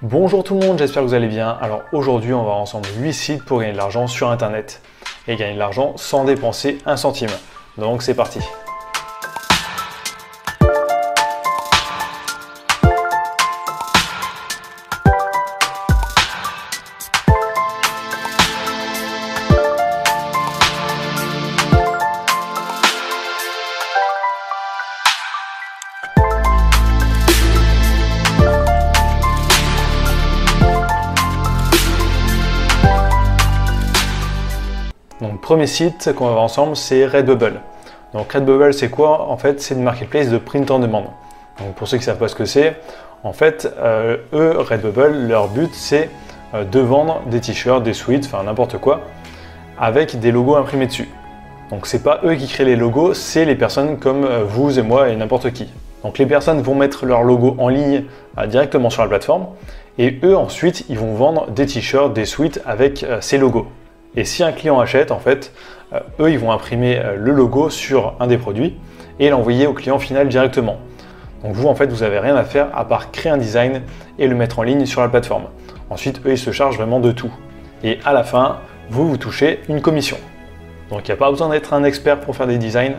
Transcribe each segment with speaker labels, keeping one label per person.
Speaker 1: Bonjour tout le monde, j'espère que vous allez bien. Alors aujourd'hui, on va voir ensemble 8 sites pour gagner de l'argent sur Internet et gagner de l'argent sans dépenser un centime. Donc c'est parti. Donc premier site qu'on va voir ensemble, c'est Redbubble. Donc Redbubble, c'est quoi? En fait, c'est une marketplace de print on demand. Donc pour ceux qui ne savent pas ce que c'est, en fait, eux, Redbubble, leur but c'est de vendre des t-shirts, des sweats, enfin n'importe quoi, avec des logos imprimés dessus. Donc c'est pas eux qui créent les logos, c'est les personnes comme vous et moi et n'importe qui. Donc les personnes vont mettre leur logo en ligne directement sur la plateforme et eux ensuite ils vont vendre des t-shirts, des sweats avec ces logos. Et si un client achète, en fait, eux, ils vont imprimer le logo sur un des produits et l'envoyer au client final directement. Donc vous, en fait, vous n'avez rien à faire à part créer un design et le mettre en ligne sur la plateforme. Ensuite, eux, ils se chargent vraiment de tout. Et à la fin, vous touchez une commission. Donc il n'y a pas besoin d'être un expert pour faire des designs.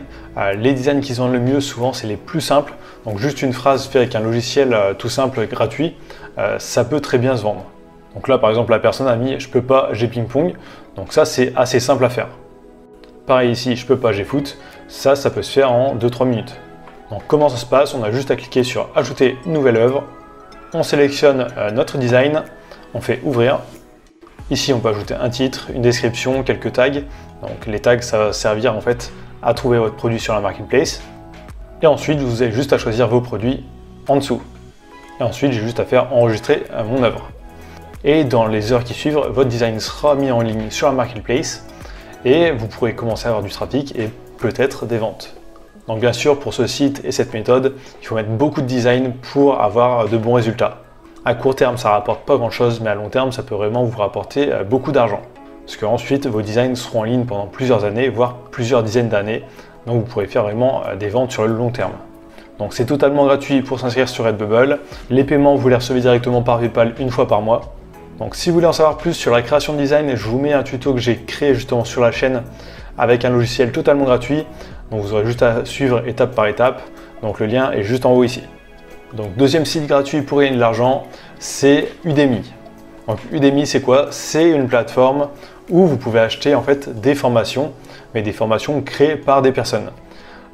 Speaker 1: Les designs qui sont le mieux, souvent, c'est les plus simples. Donc juste une phrase faite avec un logiciel tout simple, gratuit, ça peut très bien se vendre. Donc là, par exemple, la personne a mis « je peux pas, j'ai ping-pong ». Donc ça, c'est assez simple à faire. Pareil ici, « je peux pas, j'ai foot ». Ça peut se faire en 2-3 minutes. Donc comment ça se passe? On a juste à cliquer sur « ajouter une nouvelle œuvre ». On sélectionne notre design, on fait « ouvrir ». Ici, on peut ajouter un titre, une description, quelques tags. Donc les tags, ça va servir en fait à trouver votre produit sur la marketplace. Et ensuite, vous avez juste à choisir vos produits en dessous. Et ensuite, j'ai juste à faire « enregistrer mon œuvre ». Et dans les heures qui suivent, votre design sera mis en ligne sur la marketplace et vous pourrez commencer à avoir du trafic et peut-être des ventes. Donc bien sûr, pour ce site et cette méthode, il faut mettre beaucoup de design pour avoir de bons résultats. À court terme, ça ne rapporte pas grand-chose, mais à long terme, ça peut vraiment vous rapporter beaucoup d'argent. Parce qu'ensuite, vos designs seront en ligne pendant plusieurs années, voire plusieurs dizaines d'années. Donc vous pourrez faire vraiment des ventes sur le long terme. Donc c'est totalement gratuit pour s'inscrire sur Redbubble. Les paiements, vous les recevez directement par PayPal une fois par mois. Donc si vous voulez en savoir plus sur la création de design, je vous mets un tuto que j'ai créé justement sur la chaîne avec un logiciel totalement gratuit. Donc vous aurez juste à suivre étape par étape. Donc le lien est juste en haut ici. Donc deuxième site gratuit pour gagner de l'argent, c'est Udemy. Donc Udemy, c'est quoi? C'est une plateforme où vous pouvez acheter en fait des formations, mais des formations créées par des personnes.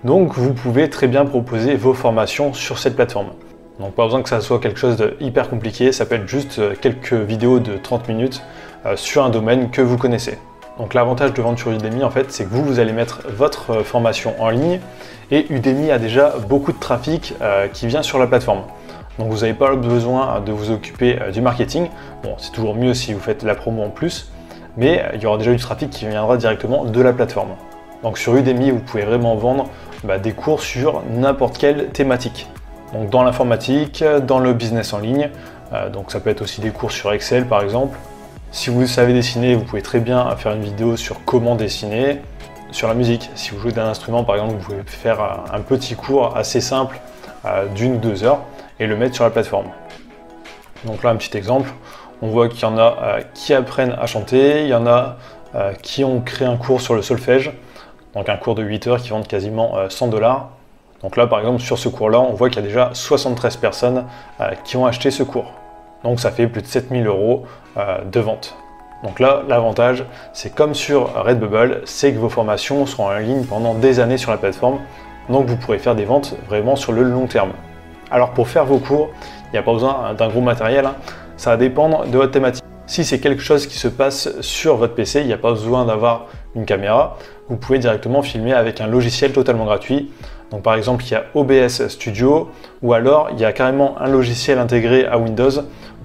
Speaker 1: Donc vous pouvez très bien proposer vos formations sur cette plateforme. Donc pas besoin que ça soit quelque chose de hyper compliqué, ça peut être juste quelques vidéos de 30 minutes sur un domaine que vous connaissez. Donc l'avantage de vendre sur Udemy en fait, c'est que vous allez mettre votre formation en ligne et Udemy a déjà beaucoup de trafic qui vient sur la plateforme. Donc vous n'avez pas besoin de vous occuper du marketing. Bon, c'est toujours mieux si vous faites la promo en plus, mais il y aura déjà du trafic qui viendra directement de la plateforme. Donc sur Udemy, vous pouvez vraiment vendre des cours sur n'importe quelle thématique. Donc dans l'informatique, dans le business en ligne, donc ça peut être aussi des cours sur Excel par exemple. Si vous savez dessiner, vous pouvez très bien faire une vidéo sur comment dessiner. Sur la musique, si vous jouez d'un instrument par exemple, vous pouvez faire un petit cours assez simple d'1 ou 2 heures et le mettre sur la plateforme. Donc là un petit exemple, on voit qu'il y en a qui apprennent à chanter, il y en a qui ont créé un cours sur le solfège, donc un cours de 8 heures qui vendent quasiment 100 $. Donc là, par exemple, sur ce cours-là, on voit qu'il y a déjà 73 personnes qui ont acheté ce cours. Donc ça fait plus de 7 000 € de vente. Donc là, l'avantage, c'est comme sur Redbubble, c'est que vos formations seront en ligne pendant des années sur la plateforme. Donc vous pourrez faire des ventes vraiment sur le long terme. Alors pour faire vos cours, il n'y a pas besoin d'un gros matériel, ça va dépendre de votre thématique. Si c'est quelque chose qui se passe sur votre PC, il n'y a pas besoin d'avoir une caméra. Vous pouvez directement filmer avec un logiciel totalement gratuit. Donc par exemple, il y a OBS Studio ou alors il y a carrément un logiciel intégré à Windows.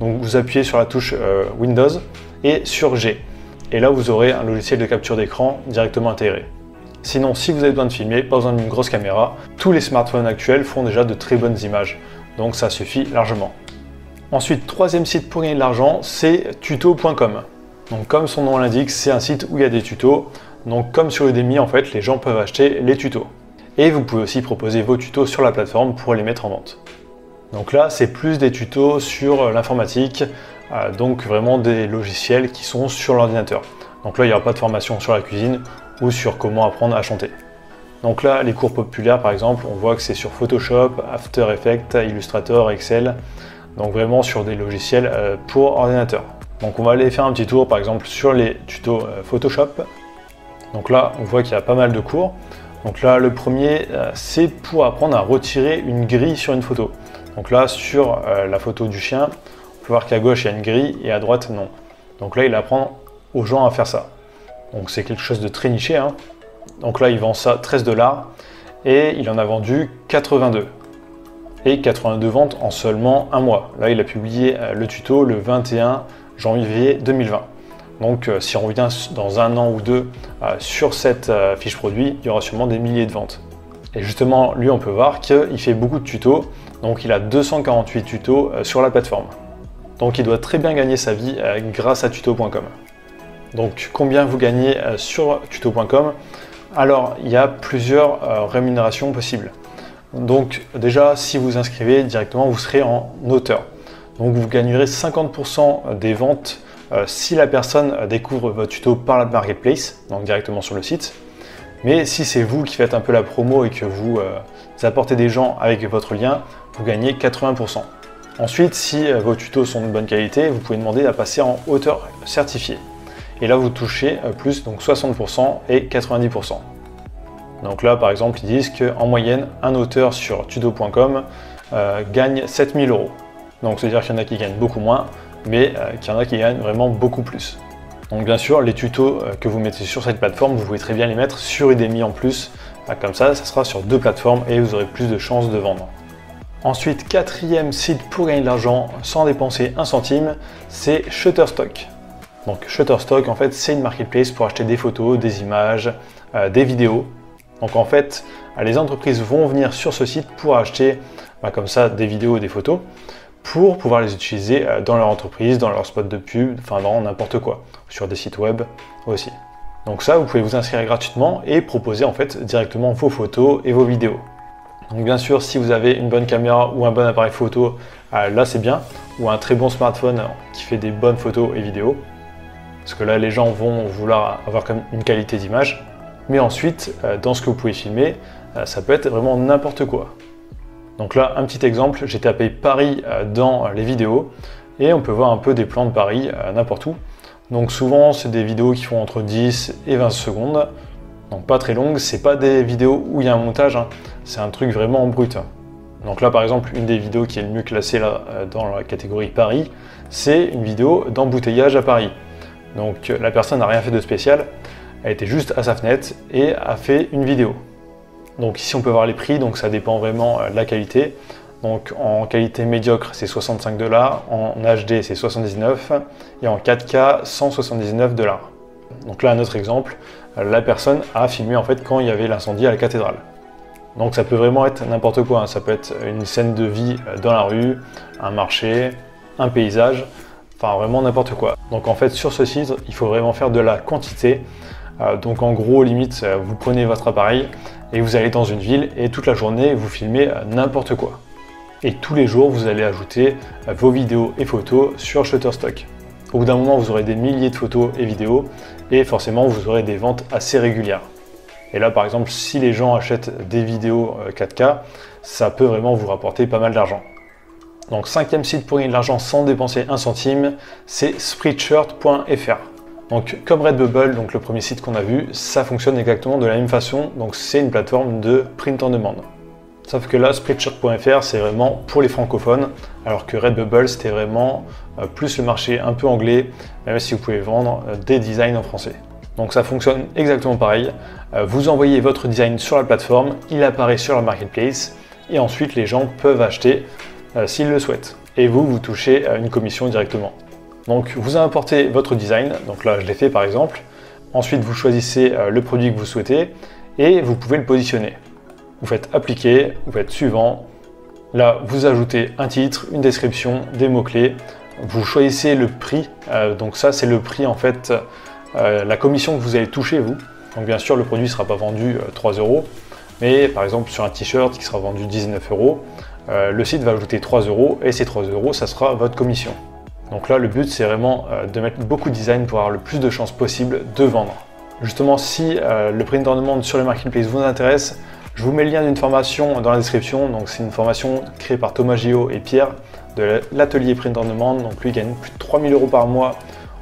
Speaker 1: Donc vous appuyez sur la touche Windows et sur G. Et là, vous aurez un logiciel de capture d'écran directement intégré. Sinon, si vous avez besoin de filmer, pas besoin d'une grosse caméra. Tous les smartphones actuels font déjà de très bonnes images. Donc ça suffit largement. Ensuite, troisième site pour gagner de l'argent, c'est tuto.com. Donc comme son nom l'indique, c'est un site où il y a des tutos. Donc comme sur Udemy, en fait, les gens peuvent acheter les tutos. Et vous pouvez aussi proposer vos tutos sur la plateforme pour les mettre en vente. Donc là, c'est plus des tutos sur l'informatique, donc vraiment des logiciels qui sont sur l'ordinateur. Donc là, il n'y aura pas de formation sur la cuisine ou sur comment apprendre à chanter. Donc là, les cours populaires, par exemple, on voit que c'est sur Photoshop, After Effects, Illustrator, Excel, donc vraiment sur des logiciels pour ordinateur. Donc on va aller faire un petit tour, par exemple, sur les tutos Photoshop. Donc là, on voit qu'il y a pas mal de cours. Donc là, le premier, c'est pour apprendre à retirer une grille sur une photo. Donc là, sur la photo du chien, on peut voir qu'à gauche, il y a une grille et à droite, non. Donc là, il apprend aux gens à faire ça. Donc c'est quelque chose de très niché, hein. Donc là, il vend ça 13 $ et il en a vendu 82. Et 82 ventes en seulement un mois. Là, il a publié le tuto le 21 janvier 2020. Donc si on revient dans un an ou deux sur cette fiche produit, il y aura sûrement des milliers de ventes. Et justement, lui, on peut voir qu'il fait beaucoup de tutos. Donc il a 248 tutos sur la plateforme. Donc il doit très bien gagner sa vie grâce à tuto.com. Donc combien vous gagnez sur tuto.com? Alors il y a plusieurs rémunérations possibles. Donc déjà, si vous inscrivez directement, vous serez en auteur. Donc vous gagnerez 50% des ventes si la personne découvre votre tuto par la marketplace, donc directement sur le site. Mais si c'est vous qui faites un peu la promo et que vous apportez des gens avec votre lien, vous gagnez 80%. Ensuite, si vos tutos sont de bonne qualité, vous pouvez demander à passer en auteur certifié. Et là, vous touchez plus, donc 60% et 90%. Donc là, par exemple, ils disent qu'en moyenne, un auteur sur tuto.com gagne 7 000 €. Donc, c'est-à-dire qu'il y en a qui gagnent beaucoup moins, mais qu'il y en a qui gagnent vraiment beaucoup plus. Donc, bien sûr, les tutos que vous mettez sur cette plateforme, vous pouvez très bien les mettre sur Udemy en plus. Comme ça sera sur deux plateformes et vous aurez plus de chances de vendre. Ensuite, quatrième site pour gagner de l'argent sans dépenser un centime, c'est Shutterstock. Donc Shutterstock, en fait, c'est une marketplace pour acheter des photos, des images, des vidéos. Donc en fait, les entreprises vont venir sur ce site pour acheter comme ça des vidéos et des photos pour pouvoir les utiliser dans leur entreprise, dans leur spot de pub, enfin dans n'importe quoi, sur des sites web aussi. Donc ça, vous pouvez vous inscrire gratuitement et proposer en fait directement vos photos et vos vidéos. Donc bien sûr, si vous avez une bonne caméra ou un bon appareil photo, là c'est bien, ou un très bon smartphone qui fait des bonnes photos et vidéos, parce que là les gens vont vouloir avoir comme une qualité d'image. Mais ensuite, dans ce que vous pouvez filmer, ça peut être vraiment n'importe quoi. Donc là, un petit exemple, j'ai tapé Paris dans les vidéos et on peut voir un peu des plans de Paris n'importe où. Donc souvent, c'est des vidéos qui font entre 10 et 20 secondes, donc pas très longues. C'est pas des vidéos où il y a un montage, hein. C'est un truc vraiment brut. Donc là, par exemple, une des vidéos qui est le mieux classée là, dans la catégorie Paris, c'est une vidéo d'embouteillage à Paris. Donc la personne n'a rien fait de spécial, elle était juste à sa fenêtre et a fait une vidéo. Donc ici on peut voir les prix, donc ça dépend vraiment de la qualité. Donc en qualité médiocre c'est 65 $, en HD c'est 79 et en 4K 179 $. Donc là un autre exemple, la personne a filmé en fait quand il y avait l'incendie à la cathédrale. Donc ça peut vraiment être n'importe quoi, hein. Ça peut être une scène de vie dans la rue, un marché, un paysage, enfin vraiment n'importe quoi. Donc en fait sur ce site il faut vraiment faire de la quantité. Donc en gros limite vous prenez votre appareil et vous allez dans une ville et toute la journée vous filmez n'importe quoi. Et tous les jours vous allez ajouter vos vidéos et photos sur Shutterstock. Au bout d'un moment vous aurez des milliers de photos et vidéos et forcément vous aurez des ventes assez régulières. Et là par exemple si les gens achètent des vidéos 4K, ça peut vraiment vous rapporter pas mal d'argent. Donc cinquième site pour gagner de l'argent sans dépenser un centime, c'est Spreadshirt.fr. Donc comme Redbubble, donc le premier site qu'on a vu, ça fonctionne exactement de la même façon, donc c'est une plateforme de print on demand. Sauf que là, Spreadshirt.fr, c'est vraiment pour les francophones, alors que Redbubble, c'était vraiment plus le marché un peu anglais, même si vous pouvez vendre des designs en français. Donc ça fonctionne exactement pareil. Vous envoyez votre design sur la plateforme, il apparaît sur la marketplace, et ensuite les gens peuvent acheter s'ils le souhaitent. Et vous, vous touchez une commission directement. Donc vous importez votre design, donc là je l'ai fait par exemple. Ensuite vous choisissez le produit que vous souhaitez et vous pouvez le positionner. Vous faites appliquer, vous faites suivant. Là vous ajoutez un titre, une description, des mots-clés. Vous choisissez le prix, donc ça c'est le prix en fait, la commission que vous allez toucher vous. Donc bien sûr le produit ne sera pas vendu 3 €, mais par exemple sur un t-shirt qui sera vendu 19 €, le site va ajouter 3 € et ces 3 €, ça sera votre commission. Donc là, le but, c'est vraiment de mettre beaucoup de design pour avoir le plus de chances possible de vendre. Justement, si le print on demand sur le marketplace vous intéresse, je vous mets le lien d'une formation dans la description. Donc c'est une formation créée par Thomas Gillot et Pierre de l'atelier print on demand. Donc lui, il gagne plus de 3 000 € par mois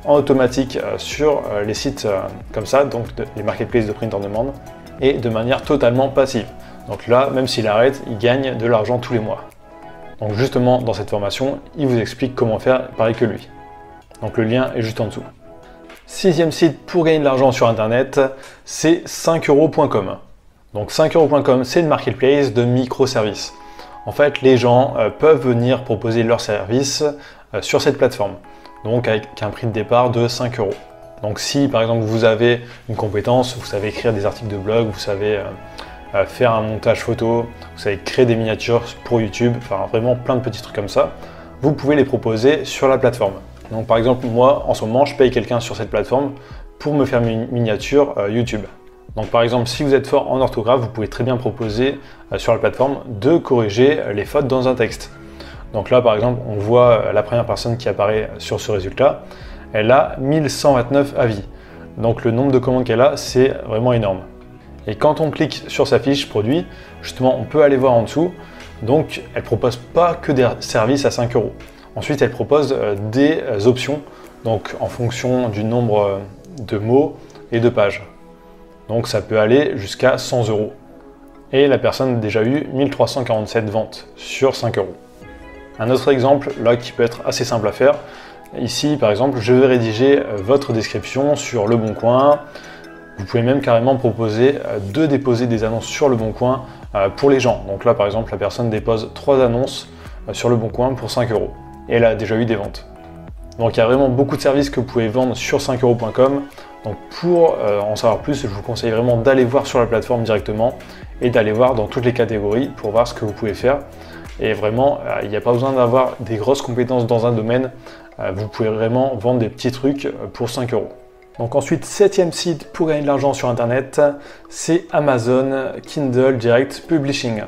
Speaker 1: en automatique sur les sites comme ça, donc les marketplaces de print on demand, et de manière totalement passive. Donc là, même s'il arrête, il gagne de l'argent tous les mois. Donc justement, dans cette formation, il vous explique comment faire pareil que lui. Donc le lien est juste en dessous. Sixième site pour gagner de l'argent sur Internet, c'est 5euros.com. Donc 5euros.com, c'est une marketplace de microservices. En fait, les gens peuvent venir proposer leurs services sur cette plateforme. Donc avec un prix de départ de 5 €. Donc si par exemple vous avez une compétence, vous savez écrire des articles de blog, vous savez faire un montage photo, vous savez créer des miniatures pour YouTube, enfin vraiment plein de petits trucs comme ça, vous pouvez les proposer sur la plateforme. Donc par exemple moi en ce moment je paye quelqu'un sur cette plateforme pour me faire une miniature YouTube. Donc par exemple si vous êtes fort en orthographe, vous pouvez très bien proposer sur la plateforme de corriger les fautes dans un texte. Donc là par exemple on voit la première personne qui apparaît sur ce résultat, elle a 1129 avis. Donc le nombre de commandes qu'elle a, c'est vraiment énorme. Et quand on clique sur sa fiche produit, justement on peut aller voir en dessous, donc elle ne propose pas que des services à 5 €. Ensuite elle propose des options, donc en fonction du nombre de mots et de pages. Donc ça peut aller jusqu'à 100 €. Et la personne a déjà eu 1347 ventes sur 5 €. Un autre exemple, là, qui peut être assez simple à faire. Ici, par exemple, je vais rédiger votre description sur Le Bon Coin. Vous pouvez même carrément proposer de déposer des annonces sur Le Bon Coin pour les gens. Donc là, par exemple, la personne dépose 3 annonces sur Le Bon Coin pour 5 €. Et elle a déjà eu des ventes. Donc il y a vraiment beaucoup de services que vous pouvez vendre sur 5euros.com. Donc pour en savoir plus, je vous conseille vraiment d'aller voir sur la plateforme directement et d'aller voir dans toutes les catégories pour voir ce que vous pouvez faire. Et vraiment, il n'y a pas besoin d'avoir des grosses compétences dans un domaine. Vous pouvez vraiment vendre des petits trucs pour 5 €. Donc ensuite, septième site pour gagner de l'argent sur Internet, c'est Amazon Kindle Direct Publishing.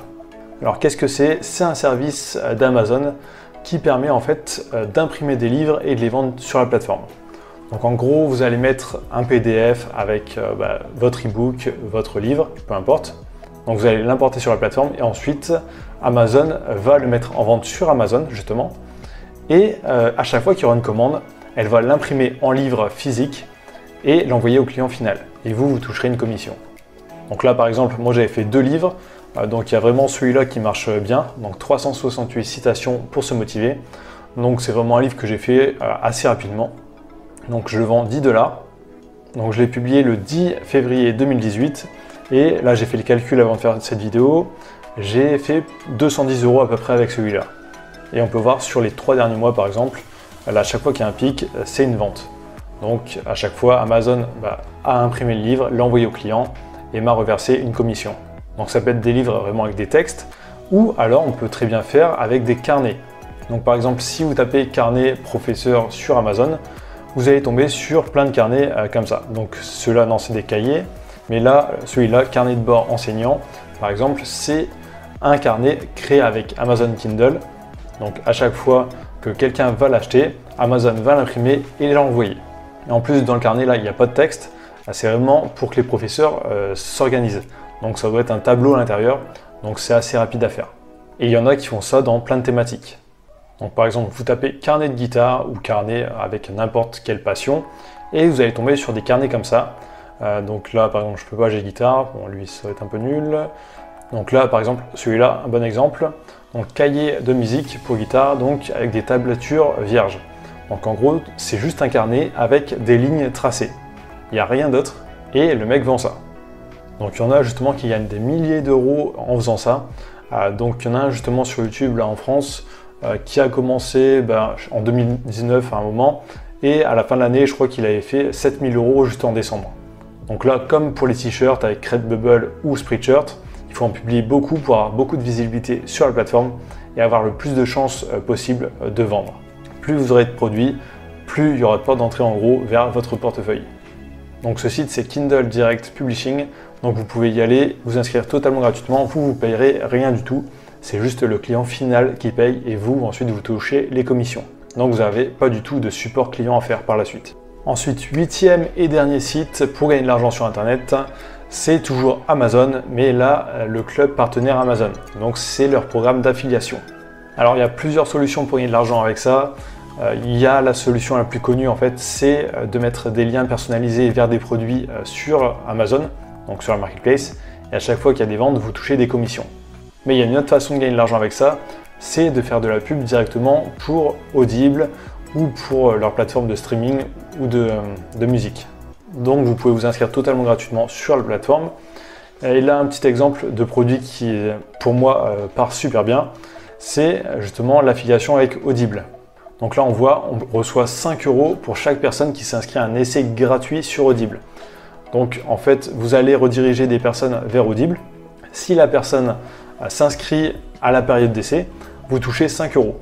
Speaker 1: Alors qu'est-ce que c'est? C'est un service d'Amazon qui permet en fait d'imprimer des livres et de les vendre sur la plateforme. Donc en gros, vous allez mettre un PDF avec votre e-book, votre livre, peu importe. Donc vous allez l'importer sur la plateforme et ensuite Amazon va le mettre en vente sur Amazon justement. Et à chaque fois qu'il y aura une commande, elle va l'imprimer en livre physique et l'envoyer au client final. Et vous toucherez une commission. Donc là par exemple, moi j'avais fait 2 livres. Donc il y a vraiment celui-là qui marche bien. Donc 368 citations pour se motiver. Donc c'est vraiment un livre que j'ai fait assez rapidement. Donc je le vends 10 $. Donc je l'ai publié le 10 février 2018. Et là j'ai fait le calcul avant de faire cette vidéo. J'ai fait 210 € à peu près avec celui-là. Et on peut voir sur les 3 derniers mois par exemple, là, à chaque fois qu'il y a un pic, c'est une vente. Donc à chaque fois Amazon a imprimé le livre, l'a envoyé au client et m'a reversé une commission. Donc ça peut être des livres vraiment avec des textes ou alors on peut très bien faire avec des carnets. Donc par exemple si vous tapez carnet professeur sur Amazon, vous allez tomber sur plein de carnets comme ça. Donc ceux-là non c'est des cahiers, mais là celui-là carnet de bord enseignant par exemple c'est un carnet créé avec Amazon Kindle. Donc à chaque fois que quelqu'un va l'acheter, Amazon va l'imprimer et l'envoyer. Et en plus dans le carnet là il n'y a pas de texte, c'est vraiment pour que les professeurs s'organisent. Donc ça doit être un tableau à l'intérieur, donc c'est assez rapide à faire. Et il y en a qui font ça dans plein de thématiques. Donc par exemple, vous tapez carnet de guitare ou carnet avec n'importe quelle passion et vous allez tomber sur des carnets comme ça. Donc là par exemple, je peux pas, j'ai guitare, bon lui ça va être un peu nul. Donc là par exemple, celui-là, un bon exemple. Donc cahier de musique pour guitare, donc avec des tablatures vierges. Donc en gros, c'est juste un carnet avec des lignes tracées. Il n'y a rien d'autre et le mec vend ça. Donc il y en a justement qui gagnent des milliers d'euros en faisant ça. Donc il y en a un justement sur YouTube là en France qui a commencé en 2019 à un moment et à la fin de l'année je crois qu'il avait fait 7000 € juste en décembre. Donc là comme pour les t-shirts avec Redbubble ou Spreadshirt, il faut en publier beaucoup pour avoir beaucoup de visibilité sur la plateforme et avoir le plus de chances possible de vendre. Plus vous aurez de produits, plus il y aura de portes d'entrée en gros vers votre portefeuille. Donc ce site c'est Kindle Direct Publishing, donc vous pouvez y aller, vous inscrire totalement gratuitement, vous ne payerez rien du tout, c'est juste le client final qui paye et vous, ensuite, vous touchez les commissions. Donc vous n'avez pas du tout de support client à faire par la suite. Ensuite, 8e et dernier site pour gagner de l'argent sur Internet, c'est toujours Amazon, mais là, le club partenaire Amazon. Donc c'est leur programme d'affiliation. Alors il y a plusieurs solutions pour gagner de l'argent avec ça. Il y a la solution la plus connue en fait, c'est de mettre des liens personnalisés vers des produits sur Amazon, donc sur la marketplace, et à chaque fois qu'il y a des ventes, vous touchez des commissions. Mais il y a une autre façon de gagner de l'argent avec ça, c'est de faire de la pub directement pour Audible ou pour leur plateforme de streaming ou de musique. Donc vous pouvez vous inscrire totalement gratuitement sur la plateforme. Et là, un petit exemple de produit qui, pour moi, part super bien, c'est justement l'affiliation avec Audible. Donc là, on voit, on reçoit 5 € pour chaque personne qui s'inscrit à un essai gratuit sur Audible. Donc en fait, vous allez rediriger des personnes vers Audible. Si la personne s'inscrit à la période d'essai, vous touchez 5 €.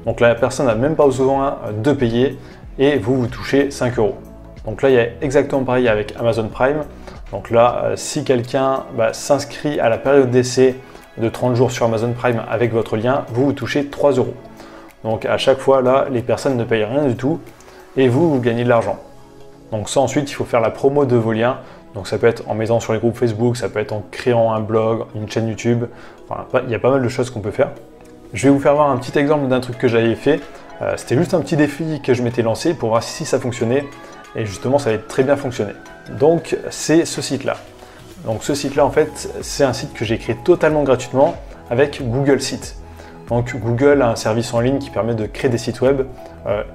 Speaker 1: Donc la personne n'a même pas besoin de payer et vous touchez 5 €. Donc là, il y a exactement pareil avec Amazon Prime. Donc là, si quelqu'un s'inscrit à la période d'essai de 30 jours sur Amazon Prime avec votre lien, vous touchez 3 €. Donc à chaque fois, là, les personnes ne payent rien du tout et vous gagnez de l'argent. Donc ça, ensuite, il faut faire la promo de vos liens. Donc ça peut être en mettant sur les groupes Facebook, ça peut être en créant un blog, une chaîne YouTube. Enfin, il y a pas mal de choses qu'on peut faire. Je vais vous faire voir un petit exemple d'un truc que j'avais fait. C'était juste un petit défi que je m'étais lancé pour voir si ça fonctionnait. Et justement, ça avait très bien fonctionné. Donc c'est ce site-là. Donc ce site-là, en fait, c'est un site que j'ai créé totalement gratuitement avec Google Sites. Donc Google a un service en ligne qui permet de créer des sites web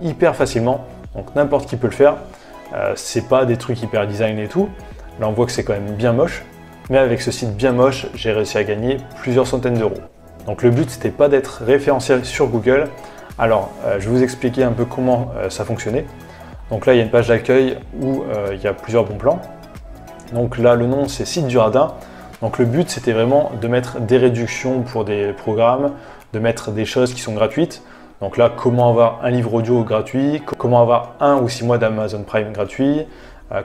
Speaker 1: hyper facilement. Donc n'importe qui peut le faire. C'est pas des trucs hyper design et tout. Là, on voit que c'est quand même bien moche. Mais avec ce site bien moche, j'ai réussi à gagner plusieurs centaines d'euros. Donc le but, c'était pas d'être référentiel sur Google. Alors, je vais vous expliquer un peu comment ça fonctionnait. Donc là, il y a une page d'accueil où il y a plusieurs bons plans. Donc là, le nom, c'est Site du Radin. Donc le but, c'était vraiment de mettre des réductions pour des programmes, de mettre des choses qui sont gratuites. Donc là, comment avoir un livre audio gratuit, comment avoir 1 ou 6 mois d'Amazon Prime gratuit,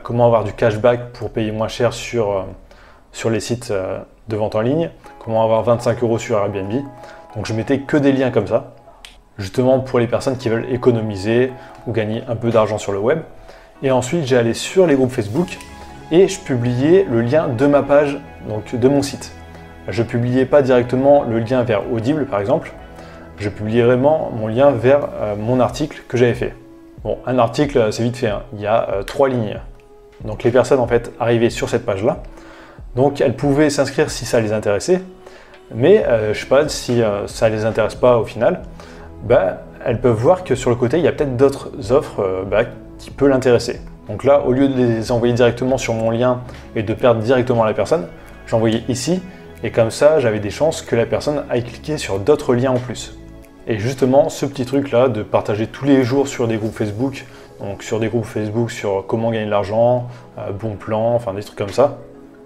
Speaker 1: comment avoir du cashback pour payer moins cher sur les sites de vente en ligne, comment avoir 25 € sur Airbnb. Donc je mettais que des liens comme ça, justement pour les personnes qui veulent économiser ou gagner un peu d'argent sur le web. Et ensuite, j'ai allé sur les groupes Facebook et je publiais le lien de ma page, donc de mon site. Je ne publiais pas directement le lien vers Audible par exemple, je publiais vraiment mon lien vers mon article que j'avais fait. Bon, un article, c'est vite fait, hein. Il y a 3 lignes. Donc les personnes en fait arrivaient sur cette page-là, donc elles pouvaient s'inscrire si ça les intéressait, mais je ne sais pas si ça ne les intéresse pas au final, elles peuvent voir que sur le côté, il y a peut-être d'autres offres qui peuvent l'intéresser. Donc là, au lieu de les envoyer directement sur mon lien et de perdre directement la personne, j'envoyais ici et comme ça, j'avais des chances que la personne aille cliquer sur d'autres liens en plus. Et justement, ce petit truc-là de partager tous les jours sur des groupes Facebook, donc sur des groupes Facebook sur comment gagner de l'argent, bon plan, enfin des trucs comme ça,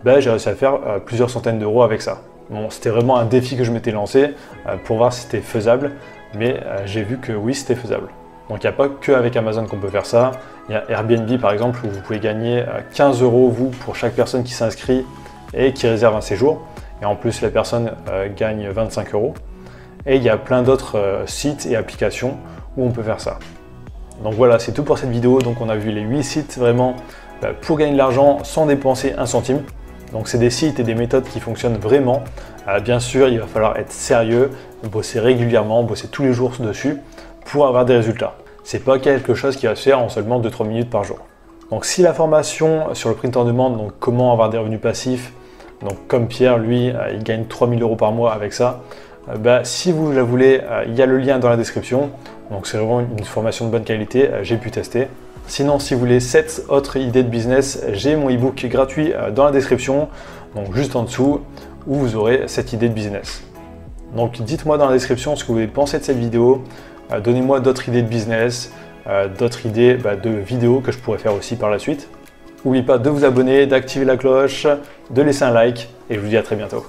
Speaker 1: j'ai réussi à faire plusieurs centaines d'euros avec ça. Bon, c'était vraiment un défi que je m'étais lancé pour voir si c'était faisable, mais j'ai vu que oui, c'était faisable. Donc il n'y a pas que avec Amazon qu'on peut faire ça. Il y a Airbnb par exemple où vous pouvez gagner 15 € vous pour chaque personne qui s'inscrit et qui réserve un séjour. Et en plus la personne gagne 25 €. Et il y a plein d'autres sites et applications où on peut faire ça. Donc voilà, c'est tout pour cette vidéo. Donc on a vu les 8 sites vraiment pour gagner de l'argent sans dépenser un centime. Donc c'est des sites et des méthodes qui fonctionnent vraiment. Bien sûr, il va falloir être sérieux, bosser régulièrement, bosser tous les jours dessus pour avoir des résultats. C'est pas quelque chose qui va se faire en seulement 2-3 minutes par jour. Donc si la formation sur le print on demand, donc comment avoir des revenus passifs, donc comme Pierre, lui, il gagne 3000 € par mois avec ça, si vous la voulez, il y a le lien dans la description. Donc c'est vraiment une formation de bonne qualité, j'ai pu tester. Sinon, si vous voulez 7 autres idées de business, j'ai mon ebook gratuit dans la description, donc juste en dessous, où vous aurez cette idée de business. Donc dites-moi dans la description ce que vous avez pensé de cette vidéo, donnez-moi d'autres idées de business, d'autres idées de vidéos que je pourrais faire aussi par la suite. N'oubliez pas de vous abonner, d'activer la cloche, de laisser un like et je vous dis à très bientôt.